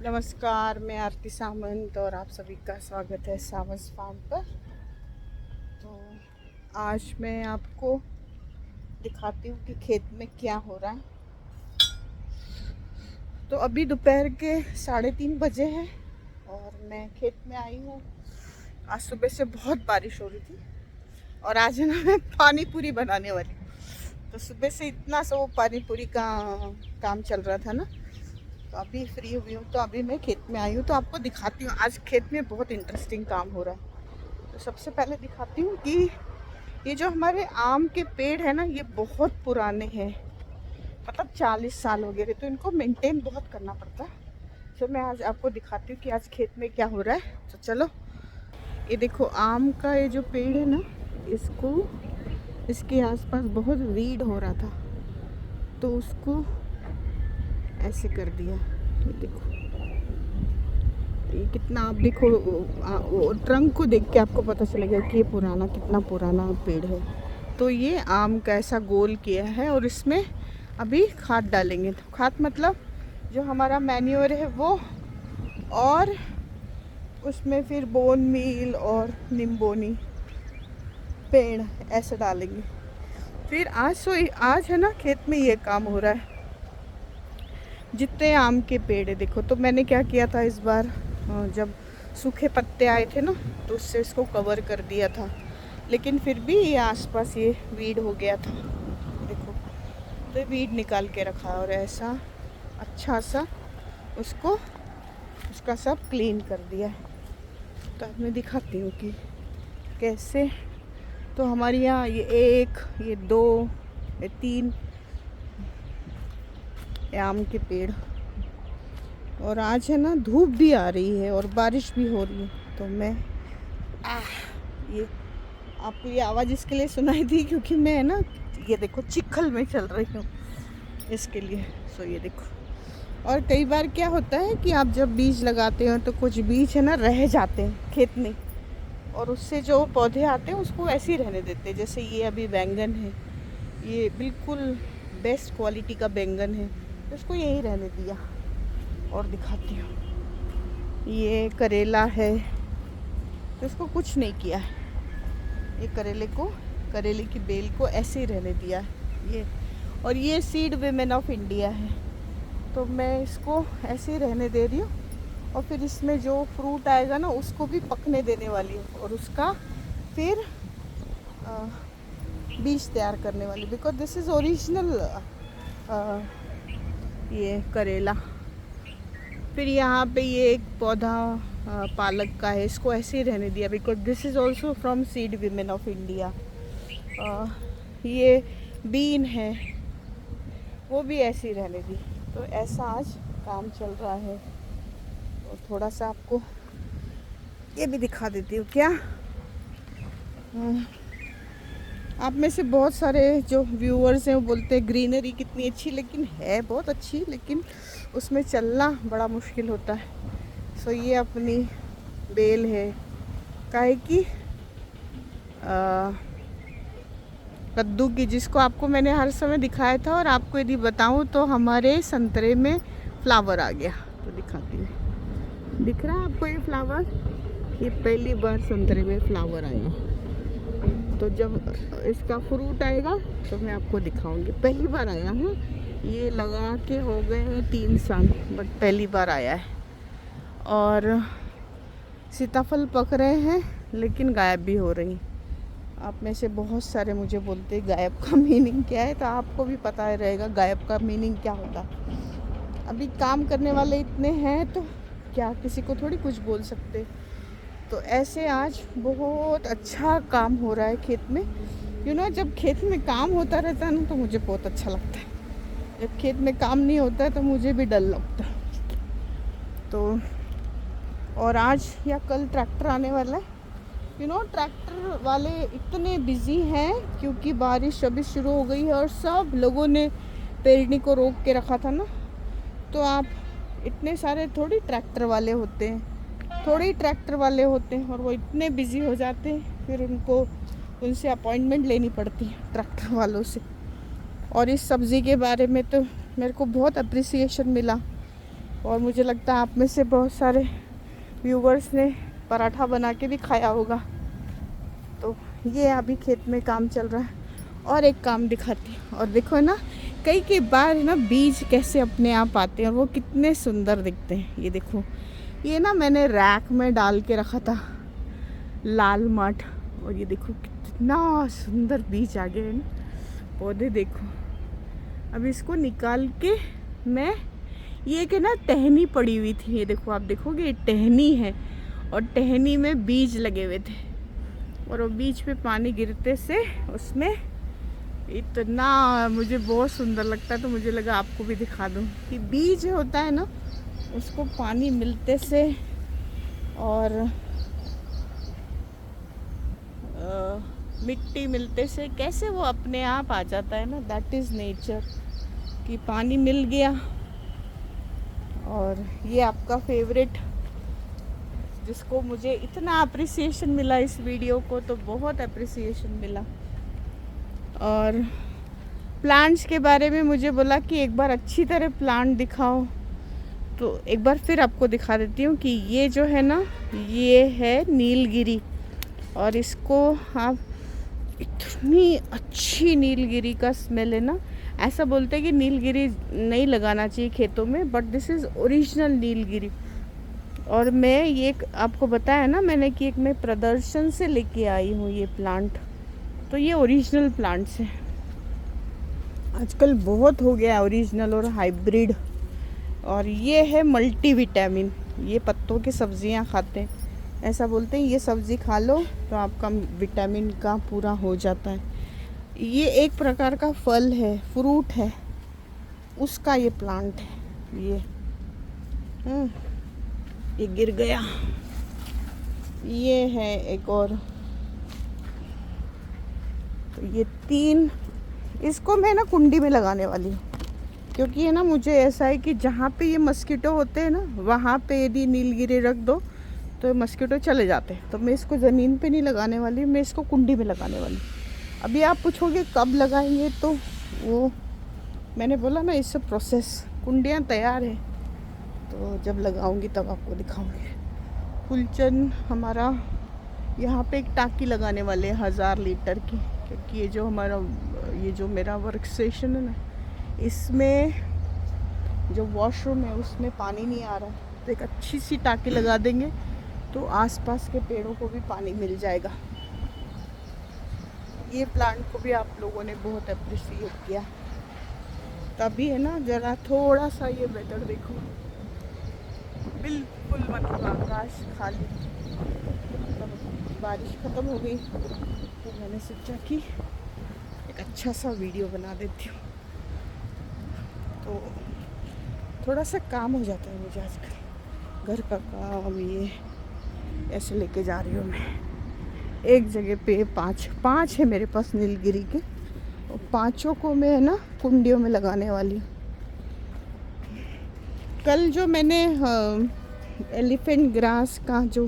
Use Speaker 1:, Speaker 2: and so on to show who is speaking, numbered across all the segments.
Speaker 1: नमस्कार, मैं आरती सामंत और आप सभी का स्वागत है सावंत फार्म पर। तो आज मैं आपको दिखाती हूँ कि खेत में क्या हो रहा है। तो अभी दोपहर के 3:30 बजे हैं और मैं खेत में आई हूँ। आज सुबह से बहुत बारिश हो रही थी और आज है ना मैं पानी पूरी बनाने वाली हूँ। तो सुबह से इतना सा वो पानी पूरी का काम चल रहा था ना, तो अभी फ्री हुई हूँ। तो अभी मैं खेत में आई हूँ, तो आपको दिखाती हूँ। आज खेत में बहुत इंटरेस्टिंग काम हो रहा है। तो सबसे पहले दिखाती हूँ कि ये जो हमारे आम के पेड़ है ना, ये बहुत पुराने हैं, मतलब 40 साल हो गए। तो इनको मेंटेन बहुत करना पड़ता है। तो मैं आज आपको दिखाती हूँ कि आज खेत में क्या हो रहा है। तो चलो, ये देखो आम का ये जो पेड़ है ना, इसके आसपास बहुत वीड हो रहा था, तो उसको ऐसे कर दिया। ये देखो, ये कितना, आप देखो वो ट्रंक को देख के आपको पता चलेगा कि ये कितना पुराना पेड़ है। तो ये आम का ऐसा गोल किया है और इसमें अभी खाद डालेंगे। तो खाद मतलब जो हमारा मैन्योर है वो, और उसमें फिर बोन मील और निम्बोनी पेड़ ऐसे डालेंगे। फिर आज है ना खेत में ये काम हो रहा है। जितने आम के पेड़ है देखो, तो मैंने क्या किया था इस बार, जब सूखे पत्ते आए थे ना, तो उससे इसको कवर कर दिया था, लेकिन फिर भी ये आसपास ये वीड हो गया था। देखो, तो ये वीड निकाल के रखा और ऐसा अच्छा सा उसका सब क्लीन कर दिया है। तो अब मैं दिखाती हूँ कि कैसे। तो हमारे यहाँ ये 1, ये 2, ये 3 आम के पेड़, और आज है ना धूप भी आ रही है और बारिश भी हो रही है। तो मैं ये आपको ये आवाज़ इसके लिए सुनाई दी क्योंकि मैं है ना, ये देखो चिखल में चल रही हूँ इसके लिए। सो ये देखो, और कई बार क्या होता है कि आप जब बीज लगाते हो तो कुछ बीज है ना रह जाते हैं खेत में, और उससे जो पौधे आते हैं उसको ऐसे ही रहने देते हैं। जैसे ये अभी बैंगन है, ये बिल्कुल बेस्ट क्वालिटी का बैंगन है, तो उसको यही रहने दिया। और दिखाती हूँ, ये करेला है, तो इसको कुछ नहीं किया है। ये करेले की बेल को ऐसे ही रहने दिया है ये। और ये सीड विमेन ऑफ इंडिया है, तो मैं इसको ऐसे ही रहने दे रही हूँ। और फिर इसमें जो फ्रूट आएगा ना, उसको भी पकने देने वाली हूँ और उसका फिर बीज तैयार करने वाली, बिकॉज दिस इज़ ओरिजिनल ये करेला। फिर यहाँ पे ये एक पौधा पालक का है, इसको ऐसे ही रहने दिया, because this is also from seed women of India. ये बीन है, वो भी ऐसे ही रहने दी। तो ऐसा आज काम चल रहा है। और थोड़ा सा आपको ये भी दिखा देती हूँ क्या। आप में से बहुत सारे जो व्यूअर्स हैं वो बोलते हैं ग्रीनरी कितनी अच्छी, लेकिन है बहुत अच्छी, लेकिन उसमें चलना बड़ा मुश्किल होता है। सो ये अपनी बेल है काहे की कद्दू की, जिसको आपको मैंने हर समय दिखाया था। और आपको यदि बताऊं तो हमारे संतरे में फ्लावर आ गया, तो दिखाती हूँ। दिख रहा है आपको ये फ्लावर? ये पहली बार संतरे में फ्लावर आया, तो जब इसका फ्रूट आएगा तो मैं आपको दिखाऊंगी। पहली बार आया है, ये लगा के हो गए 3 साल, बट पहली बार आया है। और सीताफल पक रहे हैं लेकिन गायब भी हो रही। आप में से बहुत सारे मुझे बोलते गायब का मीनिंग क्या है, तो आपको भी पता रहेगा गायब का मीनिंग क्या होता। अभी काम करने वाले इतने हैं तो क्या किसी को थोड़ी कुछ बोल सकते। तो ऐसे आज बहुत अच्छा काम हो रहा है खेत में। जब खेत में काम होता रहता है ना, तो मुझे बहुत अच्छा लगता है। जब खेत में काम नहीं होता है तो मुझे भी डर लगता है। तो और आज या कल ट्रैक्टर आने वाला है। ट्रैक्टर वाले इतने बिजी हैं क्योंकि बारिश अभी शुरू हो गई है और सब लोगों ने पेरनी को रोक के रखा था ना। तो आप इतने सारे थोड़ी ट्रैक्टर वाले होते हैं, और वो इतने बिजी हो जाते हैं, फिर उनसे अपॉइंटमेंट लेनी पड़ती है ट्रैक्टर वालों से। और इस सब्ज़ी के बारे में तो मेरे को बहुत अप्रिसिएशन मिला और मुझे लगता है आप में से बहुत सारे व्यूवर्स ने पराठा बना के भी खाया होगा। तो ये अभी खेत में काम चल रहा है। और एक काम दिखाती हूँ, और देखो ना कई बार ना बीज कैसे अपने आप आते हैं और वो कितने सुंदर दिखते हैं। ये देखो, ये ना मैंने रैक में डाल के रखा था, लाल मठ, और ये देखो कितना सुंदर बीज आ गए हैं ना पौधे। देखो अब इसको निकाल के मैं, ये कि ना टहनी पड़ी हुई थी, ये देखो आप देखोगे ये टहनी है और टहनी में बीज लगे हुए थे, और वो बीज पे पानी गिरते से उसमें इतना मुझे बहुत सुंदर लगता है। तो मुझे लगा आपको भी दिखा दूँ कि बीज होता है ना, उसको पानी मिलते से और मिट्टी मिलते से कैसे वो अपने आप आ जाता है ना। दैट इज़ नेचर, कि पानी मिल गया। और ये आपका फेवरेट, जिसको मुझे इतना अप्रिसिएशन मिला इस वीडियो को, तो बहुत अप्रिसिएशन मिला। और प्लांट्स के बारे में मुझे बोला कि एक बार अच्छी तरह प्लांट दिखाओ, तो एक बार फिर आपको दिखा देती हूँ कि ये जो है ना, ये है नीलगिरी। और इसको आप, इतनी अच्छी नीलगिरी का स्मेल है ना। ऐसा बोलते हैं कि नीलगिरी नहीं लगाना चाहिए खेतों में, but this is original Nilgiri. और मैं ये आपको बताया ना मैंने कि एक मैं प्रदर्शन से लेके आई हूँ ये प्लांट, तो ये ओरिजिनल प्लांट्स हैं। आजकल बहुत हो गया ओरिजिनल और हाइब्रिड। और ये है मल्टीविटामिन, ये पत्तों की सब्जियां खाते हैं, ऐसा बोलते हैं ये सब्ज़ी खा लो तो आपका विटामिन का पूरा हो जाता है। ये एक प्रकार का फल है, फ्रूट है, उसका ये प्लांट है। ये गिर गया। ये है एक और, तो ये 3, इसको मैं ना कुंडी में लगाने वाली हूँ, क्योंकि ये ना मुझे ऐसा है कि जहाँ पे ये मस्कीटो होते हैं ना, वहाँ पे यदि नीलगिरी रख दो तो मस्कीटो चले जाते हैं। तो मैं इसको ज़मीन पे नहीं लगाने वाली, मैं इसको कुंडी में लगाने वाली। अभी आप पूछोगे कब लगाएंगे, तो वो मैंने बोला ना, इससे प्रोसेस, कुंडियाँ तैयार है, तो जब लगाऊंगी तब आपको दिखाऊंगी। फुलचंद हमारा यहाँ पे एक टाँकी लगाने वाले हैं 1000 लीटर की, क्योंकि ये जो हमारा, ये जो मेरा वर्क स्टेशन है ना, इसमें जो वॉशरूम है उसमें पानी नहीं आ रहा, तो एक अच्छी सी टाँकी लगा देंगे तो आसपास के पेड़ों को भी पानी मिल जाएगा। ये प्लांट को भी आप लोगों ने बहुत अप्रिशिएट किया, तभी है ना। ज़रा थोड़ा सा ये वेदर देखो, बिल्कुल मतलब आकाश खाली, मतलब बारिश ख़त्म हो गई, तो मैंने सोचा कि एक अच्छा सा वीडियो बना देती हूँ। तो थोड़ा सा काम हो जाता है मुझे आजकल, घर का काम, ये ऐसे लेके जा रही हूँ मैं। एक जगह पे 5 है मेरे पास नीलगिरी के, और 5 को मैं है ना कुंडियों में लगाने वाली हूँ। कल जो मैंने एलिफेंट ग्रास का जो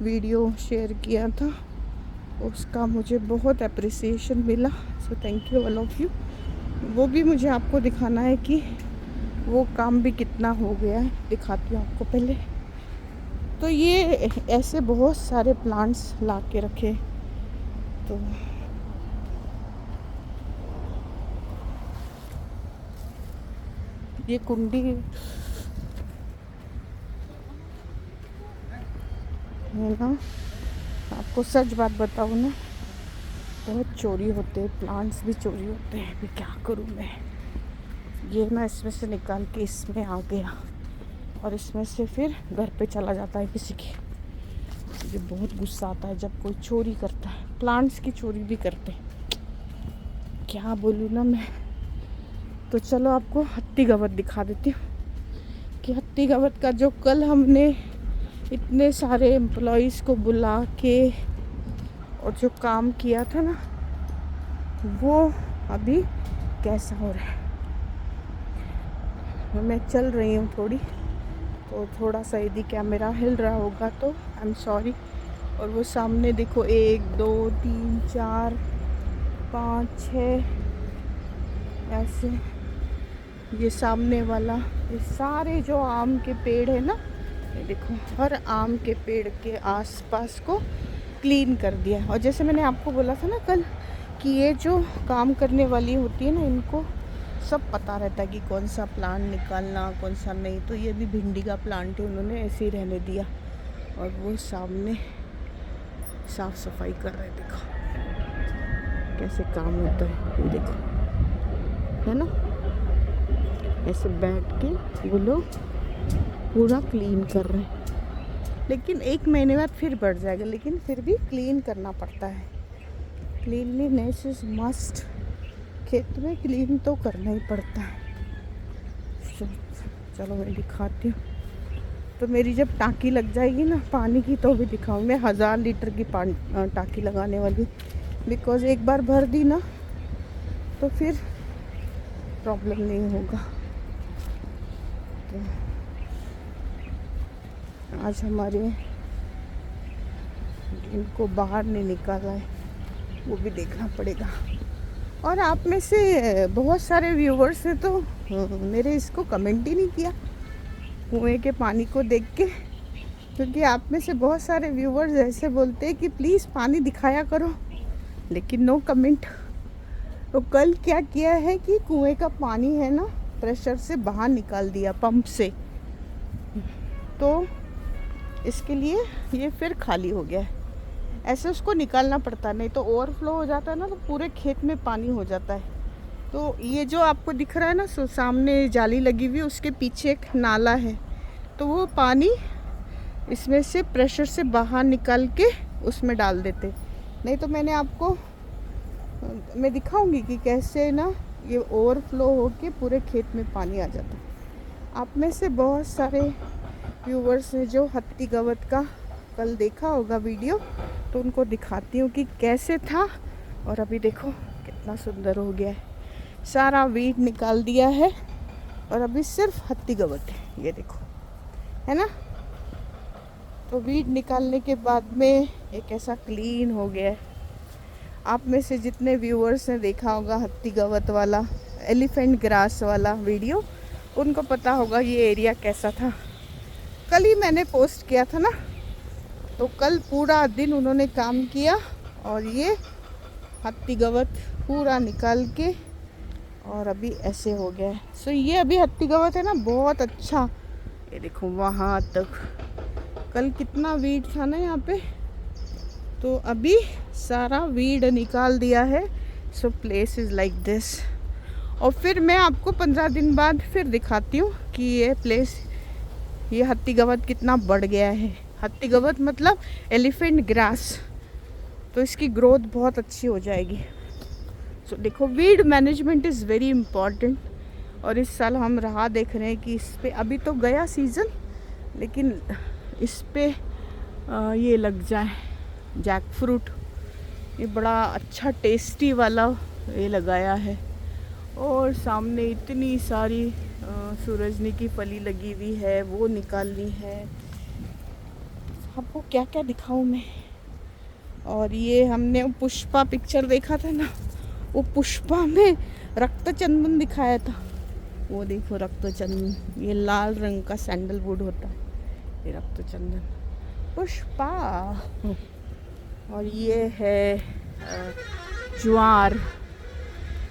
Speaker 1: वीडियो शेयर किया था, उसका मुझे बहुत अप्रिसिएशन मिला, so thank you all of you. वो भी मुझे आपको दिखाना है कि वो काम भी कितना हो गया है, दिखाती हूँ आपको पहले। तो ये ऐसे बहुत सारे प्लांट्स ला के रखे, तो ये कुंडी है ना। आपको सच बात बताऊँ ना, बहुत चोरी होते हैं, प्लांट्स भी चोरी होते हैं। अभी क्या करूँ मैं, ये ना इसमें से निकाल के इसमें आ गया, और इसमें से फिर घर पे चला जाता है किसी के। मुझे बहुत गुस्सा आता है जब कोई चोरी करता है, प्लांट्स की चोरी भी करते हैं, क्या बोलूँ ना मैं। तो चलो आपको हत्ती गवत दिखा देती हूँ कि हत्ती गवत का जो कल हमने इतने सारे एम्प्लॉइज़ को बुला के और जो काम किया था ना, वो अभी कैसा हो रहा है। मैं चल रही हूँ थोड़ी, तो थोड़ा सा यदि कैमरा हिल रहा होगा तो आई एम सॉरी। और वो सामने देखो 1 2 3 4 5 6 ऐसे ये सामने वाला, ये सारे जो आम के पेड़ है ना, ये देखो हर आम के पेड़ के आसपास को क्लीन कर दिया। और जैसे मैंने आपको बोला था ना कल कि ये जो काम करने वाली होती है ना, इनको सब पता रहता है कि कौन सा प्लांट निकालना कौन सा नहीं। तो ये भी भिंडी का प्लांट है, उन्होंने ऐसे ही रहने दिया। और वो सामने साफ सफाई कर रहे हैं, देखो कैसे काम होता है, ये देखो है ना, ऐसे बैठ के वो लोग पूरा क्लीन कर रहे हैं। लेकिन 1 महीने बाद फिर बढ़ जाएगा, लेकिन फिर भी क्लीन करना पड़ता है। क्लीनलीनेस इज मस्ट, खेत में क्लीन तो करना ही पड़ता है। चलो मैं दिखाती हूँ। तो मेरी जब टांकी लग जाएगी ना पानी की, तो भी दिखाऊँ। मैं 1000 लीटर की टांकी लगाने वाली, बिकॉज़ एक बार भर दी ना तो फिर प्रॉब्लम नहीं होगा। तो आज हमारे इनको बाहर नहीं निकाला है, वो भी देखना पड़ेगा। और आप में से बहुत सारे व्यूवर्स हैं तो मेरे इसको कमेंट ही नहीं किया कुएं के पानी को देख के, क्योंकि आप में से बहुत सारे व्यूवर्स ऐसे बोलते हैं कि प्लीज़ पानी दिखाया करो, लेकिन नो कमेंट। तो कल क्या किया है कि कुएं का पानी है ना प्रेशर से बाहर निकाल दिया पंप से, तो इसके लिए ये फिर खाली हो गया है। ऐसे उसको निकालना पड़ता है, नहीं तो ओवरफ्लो हो जाता है ना, तो पूरे खेत में पानी हो जाता है। तो ये जो आपको दिख रहा है ना, सामने जाली लगी हुई है, उसके पीछे एक नाला है, तो वो पानी इसमें से प्रेशर से बाहर निकाल के उसमें डाल देते। नहीं तो मैंने आपको मैं दिखाऊंगी कि कैसे ना ये ओवरफ्लो होके पूरे खेत में पानी आ जाता है। आप में से बहुत सारे व्यूवर्स हैं जो हत्ती गवत का कल देखा होगा वीडियो, तो उनको दिखाती हूँ कि कैसे था। और अभी देखो कितना सुंदर हो गया है, सारा वीड निकाल दिया है और अभी सिर्फ हत्ती गवत है, ये देखो है ना। तो वीड निकालने के बाद में एक ऐसा क्लीन हो गया है। आप में से जितने व्यूअर्स ने देखा होगा हत्ती गवत वाला, एलिफेंट ग्रास वाला वीडियो, उनको पता होगा ये एरिया कैसा था। कल ही मैंने पोस्ट किया था ना, तो कल पूरा दिन उन्होंने काम किया और ये हत्ती गवत पूरा निकाल के और अभी ऐसे हो गया है। सो ये अभी हत्ती गवत है ना, बहुत अच्छा। ये देखो वहाँ तक कल कितना वीड था ना यहाँ पे, तो अभी सारा वीड निकाल दिया है। So place is like this. और फिर मैं आपको 15 दिन बाद फिर दिखाती हूँ कि ये प्लेस, ये हत्ती गवत कितना बढ़ गया है। हत्ती गवत मतलब एलिफेंट ग्रास, तो इसकी ग्रोथ बहुत अच्छी हो जाएगी। सो देखो weed management is very important. और इस साल हम राह देख रहे हैं कि इस पे, अभी तो गया सीज़न, लेकिन इस पे ये लग जाए जैक फ्रूट। ये बड़ा अच्छा टेस्टी वाला ये लगाया है। और सामने इतनी सारी सूरजनी की फली लगी हुई है, वो निकालनी है। आपको क्या क्या दिखाऊं मैं। और ये हमने पुष्पा पिक्चर देखा था ना, वो पुष्पा में रक्त चंदन दिखाया था, वो देखो रक्त चंदन, ये लाल रंग का सैंडलवुड होता है, ये रक्त चंदन पुष्पा। और ये है ज्वार,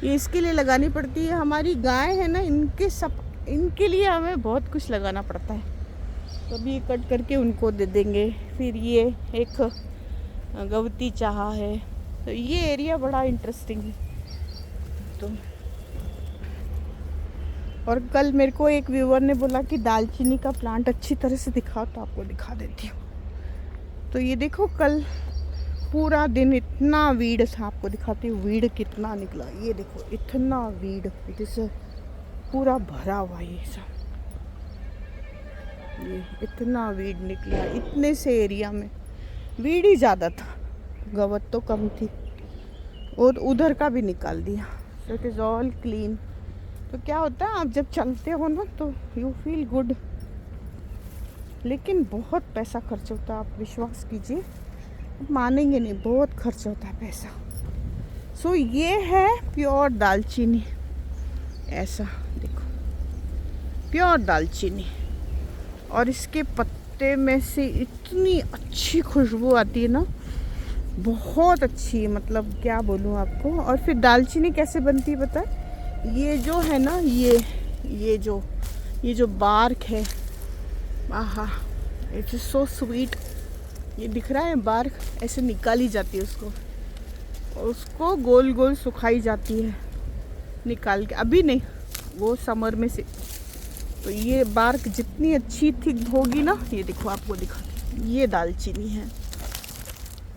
Speaker 1: ये इसके लिए लगानी पड़ती है। हमारी गाय है ना, इनके लिए हमें बहुत कुछ लगाना पड़ता है। तो अभी कट करके उनको दे देंगे। फिर ये एक गवती चाहा है, तो ये एरिया बड़ा इंटरेस्टिंग है। तो और कल मेरे को एक व्यूअर ने बोला कि दालचीनी का प्लांट अच्छी तरह से दिखाओ, तो आपको दिखा देती हूँ। तो ये देखो कल पूरा दिन इतना वीड था, आपको दिखाती हूँ वीड कितना निकला। ये देखो इतना वीड, इट इज पूरा भरा हुआ ये सब, ये इतना वीड निकला। इतने से एरिया में वीड ही ज़्यादा था, गवत तो कम थी। और उधर का भी निकाल दिया। So it is all clean. तो क्या होता है, आप जब चलते हो ना तो यू फील गुड, लेकिन बहुत पैसा खर्च होता है। आप विश्वास कीजिए, आप मानेंगे नहीं, बहुत खर्च होता है पैसा। सो ये है प्योर दालचीनी, ऐसा देखो प्योर दालचीनी। और इसके पत्ते में से इतनी अच्छी खुशबू आती है ना, बहुत अच्छी, मतलब क्या बोलूँ आपको। और फिर दालचीनी कैसे बनती है पता है? ये जो है ना, ये जो बार्क है, आहा, इट्स सो स्वीट। ये दिख रहा है बार्क, ऐसे निकाली जाती है उसको, और उसको गोल गोल सुखाई जाती है निकाल के। अभी नहीं, वो समर में से। तो ये बार्क जितनी अच्छी थिक होगी ना, ये देखो आपको दिखाती, ये दालचीनी है।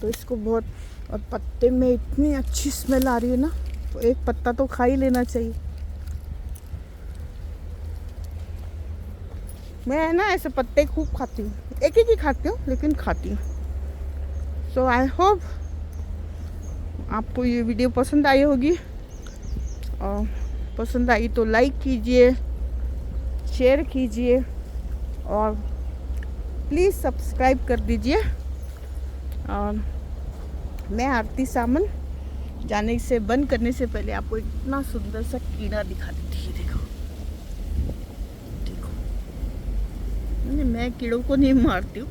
Speaker 1: तो इसको बहुत, और पत्ते में इतनी अच्छी स्मेल आ रही है ना, तो एक पत्ता तो खा ही लेना चाहिए। मैं ना ऐसे पत्ते खूब खाती हूँ, एक ही खाती हूँ लेकिन खाती हूँ। सो आई होप आपको ये वीडियो पसंद आई होगी, और पसंद आई तो लाइक कीजिए, शेयर कीजिए, और प्लीज़ सब्सक्राइब कर दीजिए। और मैं आरती सामन जाने से बंद करने से पहले आपको इतना सुंदर सा कीड़ा दिखा देती है। देखो मैं कीड़ों को नहीं मारती हूँ,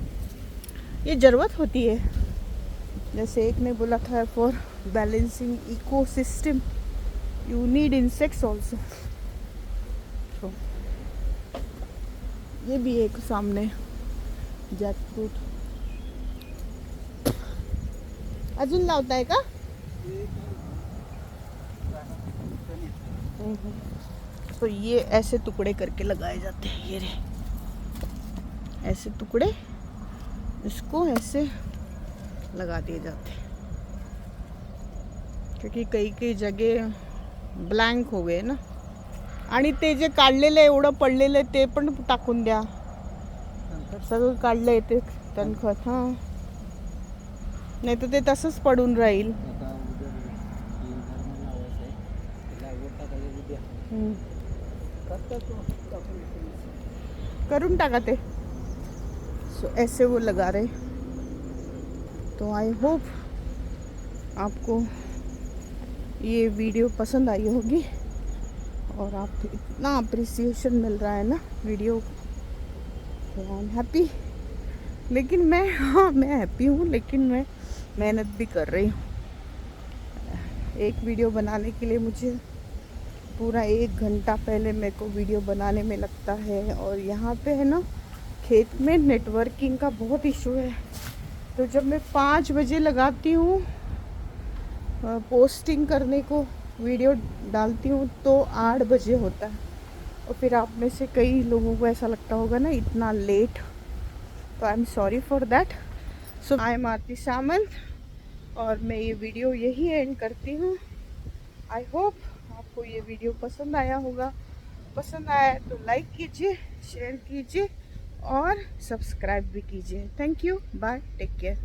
Speaker 1: ये ज़रूरत होती है। जैसे एक ने बोला था, for balancing ecosystem you need insects also. तो ये भी एक सामने जैकफ्रूट अजून लावताय का? तो ये ऐसे टुकड़े करके लगाए जाते हैं, ये रे ऐसे टुकड़े, इसको ऐसे लगा दिए जाते हैं, क्योंकि कई जगह ब्लँक हो गए ना। आणि ते जे काढलेलं एवढं पडलेलं ते पण टाकून द्या, सगळं काढलंय ते तणखत। हां, नाही तर ते तसंच पडून राहील। करून टाका ते। सो ऐसे वो लगा रहे। तो आई होप आपको ये वीडियो पसंद आई होगी, और आप इतना अप्रिसिएशन मिल रहा है ना वीडियो, तो आई एम हैप्पी। लेकिन मैं, हाँ मैं हैप्पी हूँ, लेकिन मैं मेहनत भी कर रही हूँ। एक वीडियो बनाने के लिए मुझे पूरा 1 घंटा पहले मेरे को वीडियो बनाने में लगता है। और यहाँ पे है ना, खेत में नेटवर्किंग का बहुत इशू है। तो जब मैं 5 बजे लगाती हूँ पोस्टिंग करने को, वीडियो डालती हूँ, तो 8 बजे होता है। और फिर आप में से कई लोगों को ऐसा लगता होगा ना इतना लेट, तो I am sorry for that. So I am Aarti Samant, और मैं ये वीडियो यही एंड करती हूँ। आई होप आपको ये वीडियो पसंद आया होगा। पसंद आया तो लाइक कीजिए, शेयर कीजिए, और सब्सक्राइब भी कीजिए। Thank you, bye, take care.